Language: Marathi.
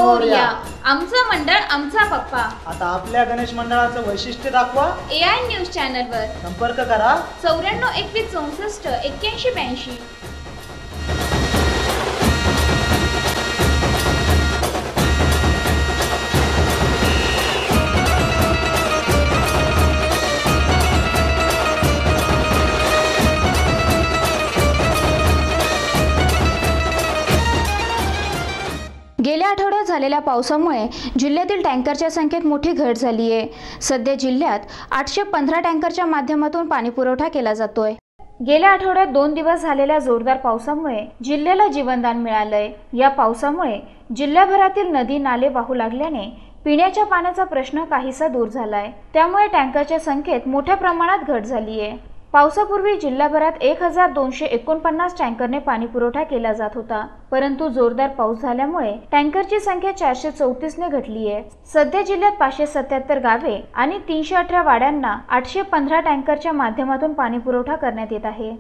मोरया. आमचं मंडळ आमचा पप्पा. आता आपल्या गणेश मंडळाचं वैशिष्ट्य दाखवा. AI न्यूज चॅनलवर संपर्क करा 94 21 64 81 82. गेल्या आठवड्यात झालेल्या पावसामुळे जिल्ह्यातील टँकरच्या संख्येत मोठी घट झाली आहे. सध्या जिल्ह्यात 815 टँकरच्या माध्यमातून पाणी पुरवठा केला जातोय. गेल्या आठवड्यात 2 दिवस झालेल्या जोरदार पावसामुळे जिल्ह्याला जीवनदान मिळालंय. या पावसामुळे जिल्ह्याभरातील नदी नाले वाहू लागल्याने पिण्याच्या पाण्याचा प्रश्न काहीसा दूर झालाय. त्यामुळे टँकरच्या संख्येत मोठ्या प्रमाणात घट झाली आहे. पावसापूर्वी जिल्हाभरात 1249 टँकरने पाणी पुरवठा केला जात होता, परंतु जोरदार पाऊस झाल्यामुळे टँकरची संख्या 434ने घटली आहे. सध्या जिल्ह्यात 577 गावे आणि 318 वाड्यांना 815 टँकरच्या माध्यमातून पाणी पुरवठा करण्यात येत आहे.